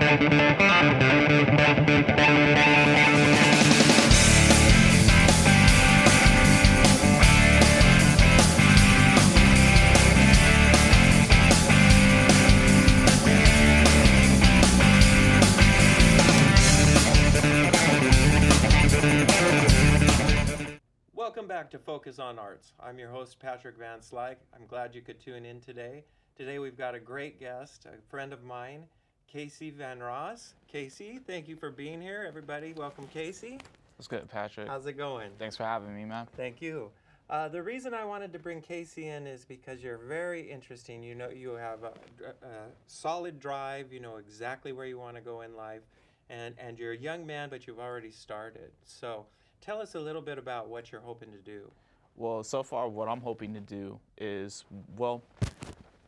Welcome back to Focus on Arts. I'm your host, Patrick Van Slyke. I'm glad you could tune in today. Today we've got a great guest, a friend of mine, Casey Van Ross. Casey, thank you for being here. Everybody, welcome Casey. What's good, Patrick? How's it going? Thanks for having me, man. Thank you. The reason I wanted to bring Casey in is because you're very interesting. You know, you have a solid drive. You know exactly where you want to go in life. And you're a young man, but you've already started. So tell us a little bit about what you're hoping to do. Well, so far what I'm hoping to do is, well,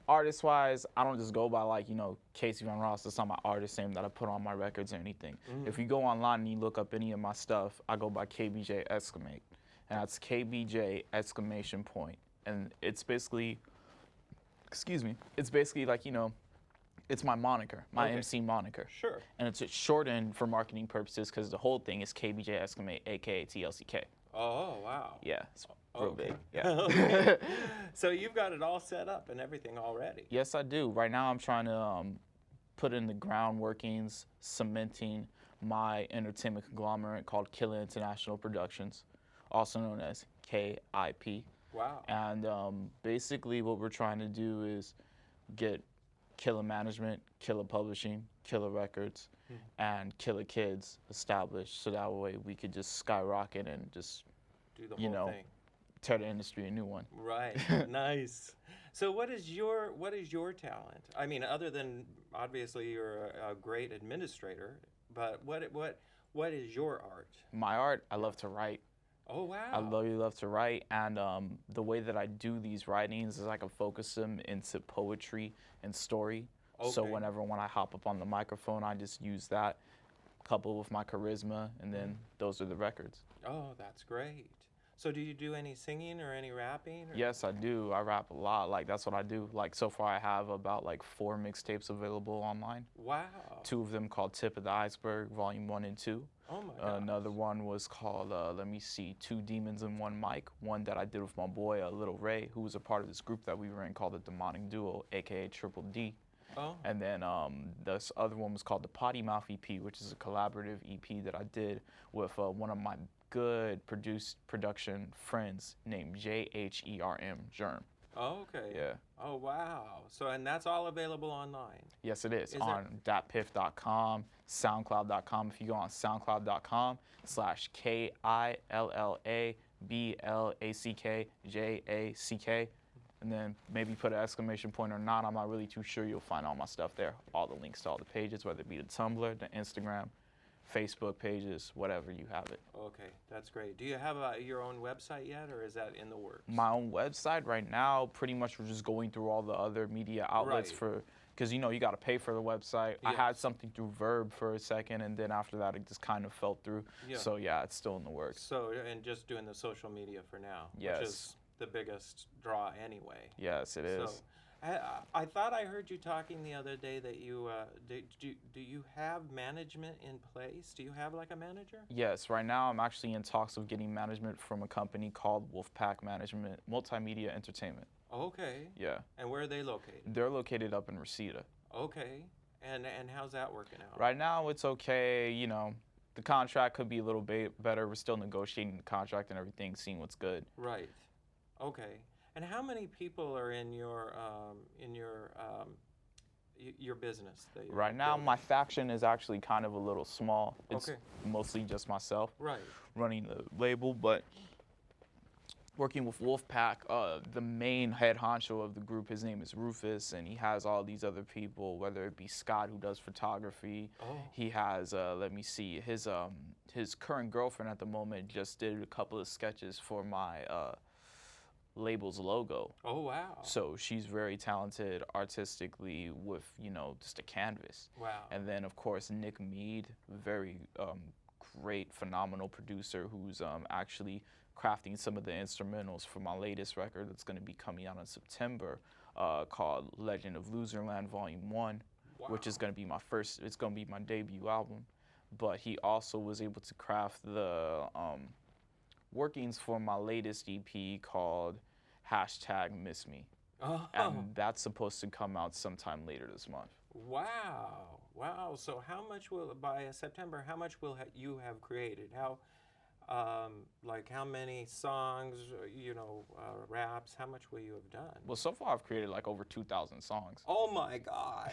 artist-wise, I don't just go by like, Casey Van Ross. That's not my artist name that I put on my records or anything. Mm-hmm. If you go online and you look up any of my stuff, I go by KBJ exclamate. And that's KBJ exclamation point. And it's basically, it's basically like, it's my moniker, my MC moniker. Sure. And it's shortened for marketing purposes because the whole thing is KBJ exclamate, aka TLCK. Oh, wow. Yeah, it's real big. Yeah. Okay. So you've got it all set up and everything already. Yes, I do. Right now I'm trying to put in the ground workings, cementing my entertainment conglomerate called Killer International Productions, also known as KIP. Wow. And basically what we're trying to do is get Killer Management, Killer Publishing, Killer Records, and Killer Kids established, so that way we could just skyrocket and just, do the whole thing. Tear the industry a new one. Right. Nice. So what is your talent? I mean, other than obviously you're a great administrator, but what is your art? My art, I love to write. Oh, wow. I really love to write, and the way that I do these writings is I can focus them into poetry and story. Okay. So when I hop up on the microphone, I just use that, coupled with my charisma, and then those are the records. Oh, that's great. So do you do any singing or any rapping? Or? Yes, I do. I rap a lot. Like, that's what I do. Like, so far I have about like 4 mixtapes available online. Wow. 2 of them called Tip of the Iceberg, Volume 1 and 2. Oh my gosh. Another one was called, 2 Demons in One Mic. One that I did with my boy, Little Ray, who was a part of this group that we were in called the Demonic Duo, aka Triple D. Oh. And then this other one was called the Potty Mouth EP, which is a collaborative EP that I did with one of my good production friends named JHERM, Germ. Oh, okay. Yeah. Oh, wow. So, and that's all available online? Yes, it is on datpiff.com, soundcloud.com. If you go on soundcloud.com/KILLABLACKJACK, and then maybe put an exclamation point or not, I'm not really too sure, you'll find all my stuff there. All the links to all the pages, whether it be the Tumblr, the Instagram, Facebook pages, whatever you have it. Okay, that's great. Do you have your own website yet, or is that in the works? My own website right now, pretty much we're just going through all the other media outlets because you got to pay for the website. Yes. I had something through Verb for a second, and then after that it just kind of fell through. Yeah. So yeah, it's still in the works. So, and just doing the social media for now. Yes. Which is the biggest draw anyway. Yes, it is. So, I thought I heard you talking the other day that you do you have management in place? Do you have like a manager? Yes, right now I'm actually in talks of getting management from a company called Wolfpack Management Multimedia Entertainment. Okay. Yeah. And where are they located? They're located up in Reseda. Okay. And how's that working out? Right now it's okay, the contract could be a little bit better. We're still negotiating the contract and everything, seeing what's good. Right. Okay. And how many people are in your business? That you're right now, building? my faction is actually kind of a little small. It's okay. Mostly just myself running the label, but working with Wolfpack, the main head honcho of the group, his name is Rufus, and he has all these other people, whether it be Scott, who does photography. Oh. He has, his current girlfriend at the moment just did a couple of sketches for my label's logo. Oh, wow. So she's very talented artistically with, just a canvas. Wow. And then, of course, Nick Mead, very great, phenomenal producer who's actually crafting some of the instrumentals for my latest record that's going to be coming out in September called Legend of Loserland Volume 1. which is Wow. going to be it's going to be my debut album. But he also was able to craft the workings for my latest EP called #Miss Me. Oh, And that's supposed to come out sometime later this month. wow. Wow. So how much will, by September, how much will you have created? Like how many songs, raps, how much will you have done? Well, so far I've created like over 2,000 songs. Oh my God.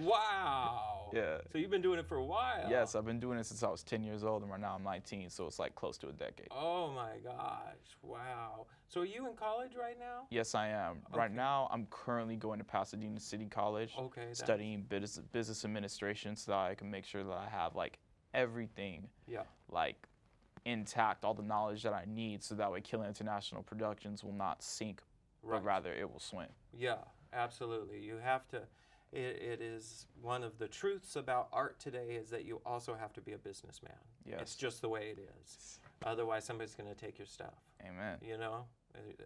Wow. Yeah. So you've been doing it for a while. Yes, I've been doing it since I was 10 years old, and right now I'm 19, so it's like close to a decade. Oh my gosh. Wow. So are you in college right now? Yes, I am. Right Okay. now, I'm currently going to Pasadena City College, Okay. studying business administration, so that I can make sure that I have like everything Yeah. like intact, all the knowledge that I need, so that way Killer International Productions will not sink, Right. but rather it will swim. Yeah, absolutely. You have to, it is one of the truths about art today is that you also have to be a businessman. Yes. It's just the way it is. Otherwise, somebody's going to take your stuff. Amen. You know,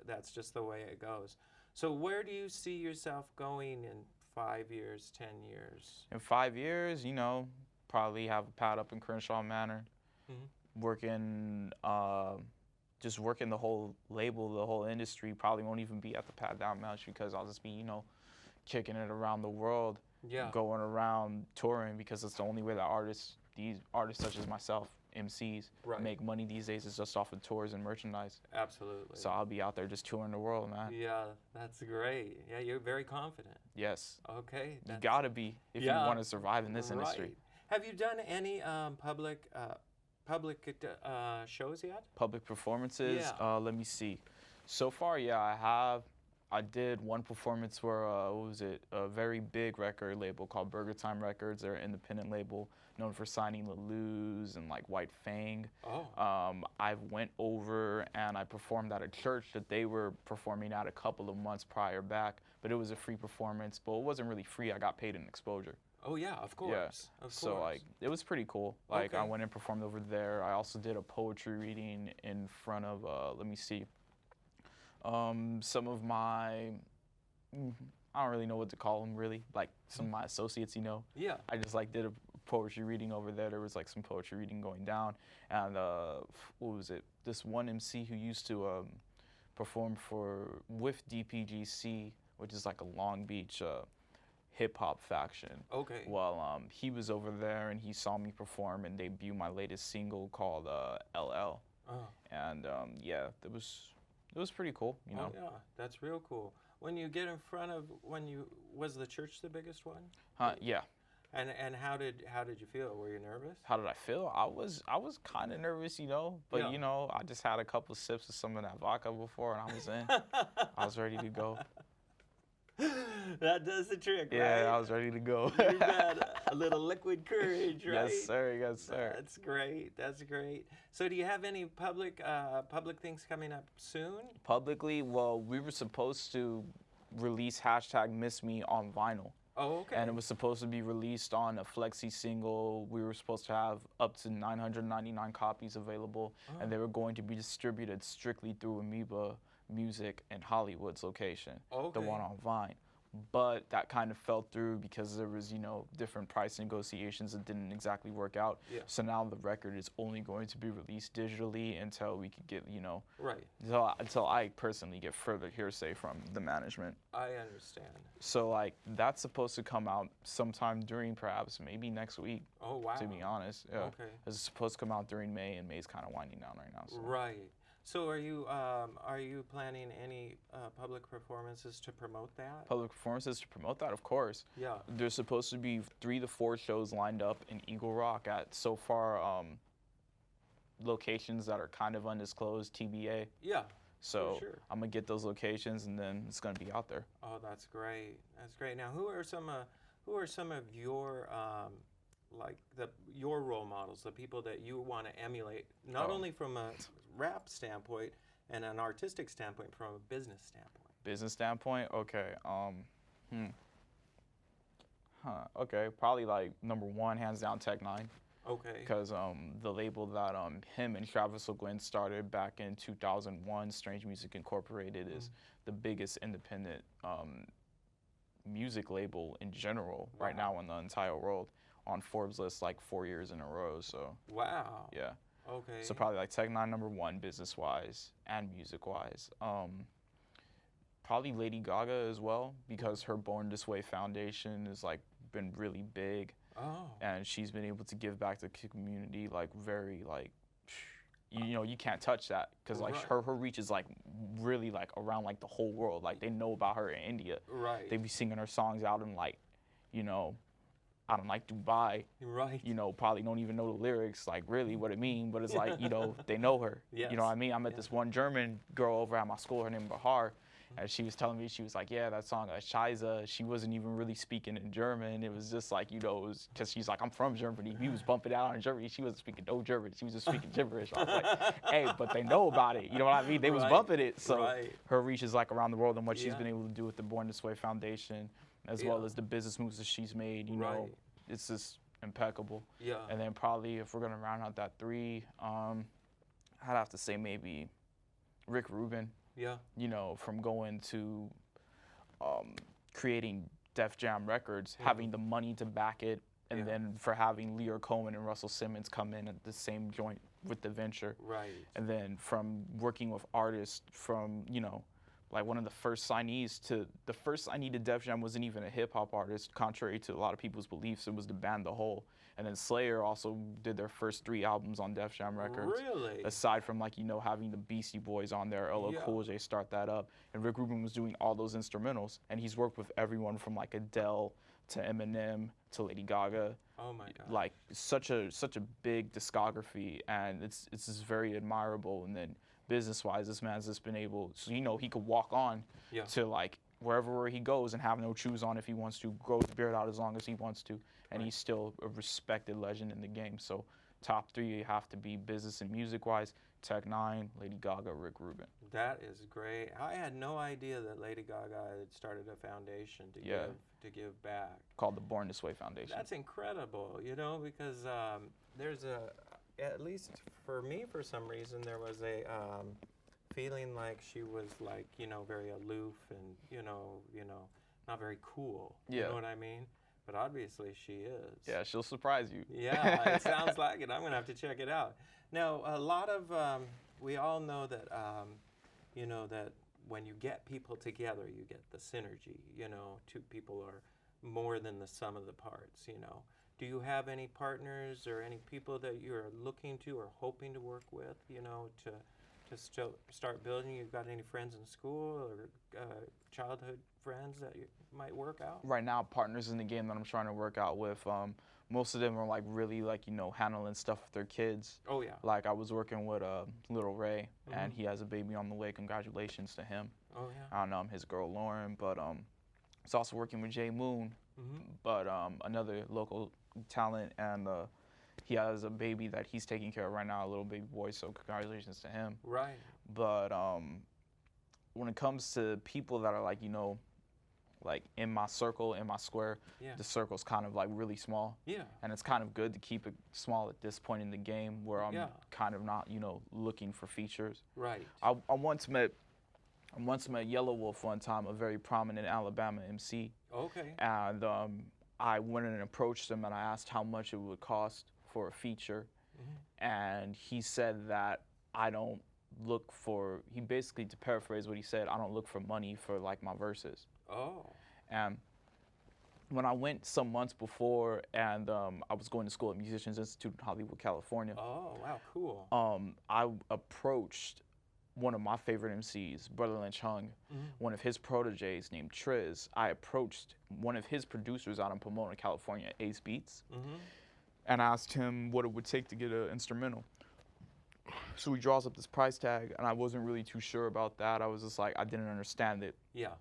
that's just the way it goes. So, where do you see yourself going in 5 years, 10 years? In 5 years, probably have a pad up in Crenshaw Manor, working, just working the whole label, the whole industry. Probably won't even be at the pad that much because I'll just be, kicking it around the world, Yeah. going around touring, because it's the only way that these artists such as myself, MCs, Right. make money these days is just off of tours and merchandise. Absolutely. So I'll be out there just touring the world, man. Yeah, that's great. Yeah, you're very confident. Yes. Okay. You gotta be if you want to survive in this industry. Right. Have you done any public shows yet? Public performances. Yeah. Let me see. So far, yeah, I have. I did one performance for what was it? A very big record label called Burger Time Records. They're an independent label known for signing Lalouz and like White Fang. Oh. I went over and I performed at a church that they were performing at a couple of months prior back, but it was a free performance. But it wasn't really free. I got paid in exposure. Oh yeah, of course. Yeah. Of So course. like it was pretty cool. Like I Okay. went and performed over there. I also did a poetry reading in front of let me see. Some of my I don't really know what to call them really. Like some of my associates, Yeah. I just like did a poetry reading over there. There was like some poetry reading going down, and what was it? This one MC who used to perform with DPGC, which is like a Long Beach hip hop faction. Okay. Well, he was over there and he saw me perform and debut my latest single called LL. Oh. And yeah, it was pretty cool, Oh yeah, that's real cool. When you get in front of was the church the biggest one? Yeah. And how did you feel? Were you nervous? How did I feel? I was kind of nervous, but Yeah. I just had a couple sips of some of that vodka before and I was in. I was ready to go. That does the trick, Yeah, right? I was ready to go. You got a little liquid courage, right? Yes, sir. Yes, sir. That's great. That's great. So, do you have any public things coming up soon? Publicly, well, we were supposed to release #MissMe on vinyl. Oh, okay. And it was supposed to be released on a flexi single. We were supposed to have up to 999 copies available, and they were going to be distributed strictly through Amoeba Music in Hollywood's location, Okay. the one on Vine. But that kind of fell through because there was, different price negotiations that didn't exactly work out. Yeah. So now the record is only going to be released digitally until we could get, Right. until I personally get further hearsay from the management. I understand. So like that's supposed to come out sometime during perhaps maybe next week. Oh, wow. To be honest, yeah. Okay. It's supposed to come out during May, and May's kind of winding down right now. So. Right. So, are you planning any public performances to promote that? Public performances to promote that, of course. Yeah. There's supposed to be 3 to 4 shows lined up in Eagle Rock at so far locations that are kind of undisclosed, TBA. Yeah. So sure. I'm gonna get those locations, and then it's gonna be out there. Oh, that's great. That's great. Now, who are some of your your role models, the people that you want to emulate, not Oh. only from a rap standpoint and an artistic standpoint, from a business standpoint? Business standpoint, okay. Okay, probably like number 1, hands down, Tech Nine. Okay. Because the label that him and Travis O'Gwen started back in 2001, Strange Music Incorporated, is the biggest independent music label in general right Wow. now in the entire world, on Forbes list like 4 years in a row. So Wow. yeah. Okay. So probably like Tech Nine #1 business wise and music wise. Probably Lady Gaga as well, because her Born This Way Foundation has like been really big, Oh. and she's been able to give back to the community like very like, you know, you can't touch that because like Right. her reach is like really like around like the whole world. Like they know about her in India. Right. They be singing her songs out in like, you know, out in like Dubai. Right. You know, probably don't even know the lyrics, like really what it mean, but it's like, you know, they know her. Yes. You know what I mean? I met Yeah. this one German girl over at my school, her name Bahar, and she was telling me, she was like, yeah, that song, Scheiße, she wasn't even really speaking in German. It was just like, you know, it was because she's like, I'm from Germany. He was bumping out in Germany. She wasn't speaking no German. She was just speaking gibberish. I was like, hey, but they know about it. You know what I mean? They was Right. bumping it. So Right. her reach is like around the world, and what she's Yeah. been able to do with the Born This Way Foundation, as Yeah. well as the business moves that she's made, you know, Right. it's just impeccable. Yeah. And then probably if we're gonna round out that three, I'd have to say maybe Rick Rubin. Yeah. You know, from going to creating Def Jam Records, having the money to back it, and Yeah. then for having Leo Coleman and Russell Simmons come in at the same joint with the venture. Right. And then from working with artists from, you know, like one of the first signees to, the first signee to Def Jam wasn't even a hip hop artist, contrary to a lot of people's beliefs. It was the band The Whole. And then Slayer also did their first 3 albums on Def Jam Records. Really? Aside from like, you know, having the Beastie Boys on there, LL Yeah. Cool J start that up. And Rick Rubin was doing all those instrumentals. And he's worked with everyone from like Adele to Eminem to Lady Gaga. Oh my God. Like such a big discography, and it's just very admirable. And then business-wise, this man's just been able, so you know, he could walk on Yeah. to like wherever he goes and have no shoes on if he wants to, grow his beard out as long as he wants to, and Right. he's still a respected legend in the game. So top 3 have to be business and music-wise: Tech Nine, Lady Gaga, Rick Rubin. That is great. I had no idea that Lady Gaga had started a foundation to give back. Called the Born This Way Foundation. That's incredible, you know, because there's a, at least for me, for some reason, there was a feeling like she was like, you know, very aloof and, you know, not very cool. You Yeah. know what I mean? But obviously she is. Yeah, she'll surprise you. Yeah, it sounds like it. I'm going to have to check it out. Now, a lot of, we all know that, you know, that when you get people together, you get the synergy, you know, 2 people are more than the sum of the parts, you know. Do you have any partners or any people that you're looking to or hoping to work with, you know, to start building? You got any friends in school or childhood friends that you might work out? Right now, partners in the game that I'm trying to work out with, most of them are like really like, you know, handling stuff with their kids. Oh, yeah. Like I was working with Little Ray, and he has a baby on the way. Congratulations to him. Oh, yeah. I don't know, his girl Lauren, but it's also working with Jay Moon, but another local talent, and he has a baby that he's taking care of right now, a little baby boy. So congratulations to him. Right. But when it comes to people that are like, you know, like in my circle, in my square, Yeah. the circle's kind of like really small. Yeah. And it's kind of good to keep it small at this point in the game where I'm kind of not, you know, looking for features. Right. I once met Yellow Wolf one time, a very prominent Alabama MC. Okay. And I went and approached him and I asked how much it would cost for a feature. And he said that I don't look for, he basically, to paraphrase what he said, I don't look for money for like my verses. Oh. And when I went some months before, and I was going to school at Musicians Institute in Hollywood, California. Oh, wow, cool. I approached one of my favorite MCs, Brother Lynch Hung, one of his proteges named Triz. I approached one of his producers out in Pomona, California, Ace Beats, and asked him what it would take to get an instrumental. So he draws up this price tag, and I wasn't really too sure about that. I was just like, I didn't understand it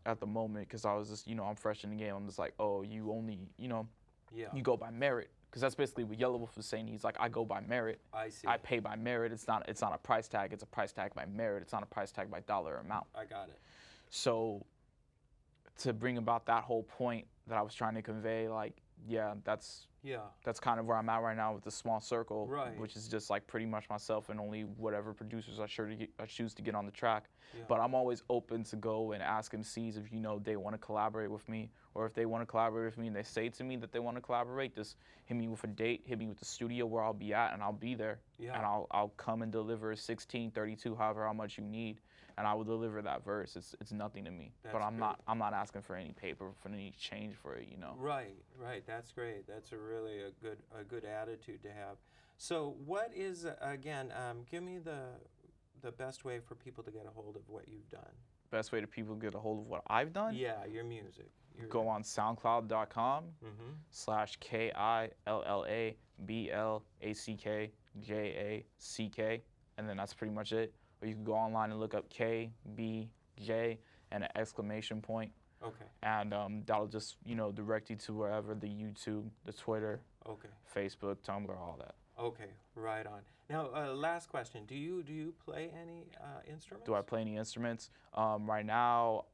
at the moment, because I was just, you know, I'm fresh in the game. I'm just like, oh, you only, you know, you go by merit. Because that's basically what Yellow Wolf was saying. He's like, I go by merit. I see. I pay by merit. It's not a price tag. It's a price tag by merit. It's not a price tag by dollar amount. I got it. So to bring about that whole point that I was trying to convey, like, yeah, that's kind of where I'm at right now with the small circle, which is just like pretty much myself and only whatever producers I choose to get on the track. But I'm always open to go and ask MCs if, you know, they want to collaborate with me, or if they want to collaborate with me and they say to me that they want to collaborate, just hit me with a date, hit me with the studio where I'll be at, and I'll be there. Yeah. And I'll come and deliver 16, 32, however how much you need, and I will deliver that verse. It's nothing to me. That's but I'm great. not asking for any paper, for any change for it, you know. Right, right. That's great. That's a really a good attitude to have. So what is again? Give me the best way for people to get a hold of what you've done. Best way to people get a hold of what I've done? Yeah, your music. Go on SoundCloud.com /KILLABLACKJACK, and then that's pretty much it. Or you can go online and look up KBJ and an exclamation point. Okay. And that'll just, you know, direct you to wherever, the YouTube, the Twitter, Okay. Facebook, Tumblr, all that. Okay. Right on. Now, last question. Do you play any instruments? Do I play any instruments? Right now,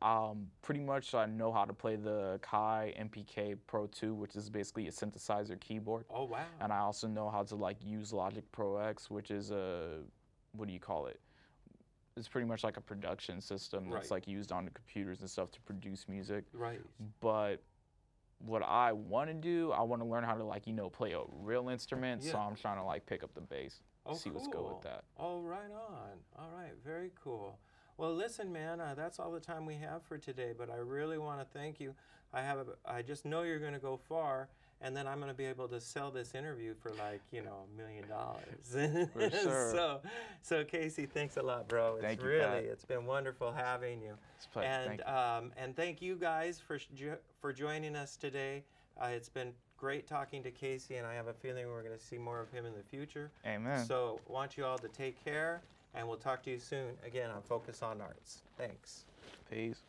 pretty much I know how to play the Kai MPK Pro 2, which is basically a synthesizer keyboard. Oh, wow. And I also know how to like use Logic Pro X, which is a, what do you call it? It's pretty much like a production system that's Right. like used on the computers and stuff to produce music. Right. But what I want to do, I want to learn how to like, you know, play a real instrument. So Yeah. I'm trying to like pick up the bass. Oh, See what's good with that. Oh, right on. All right, very cool. Well, listen, man, that's all the time we have for today. But I really want to thank you. I just know you're going to go far, and then I'm going to be able to sell this interview for like $1 million. For sure. So Casey, thanks a lot, bro. Thank you, really, Pat. it's been wonderful having you. It's a pleasure. And Thank you. and thank you guys for joining us today. It's been great talking to Casey, and I have a feeling we're going to see more of him in the future. Amen. So I want you all to take care, and we'll talk to you soon again on Focus on Arts. Thanks. Peace.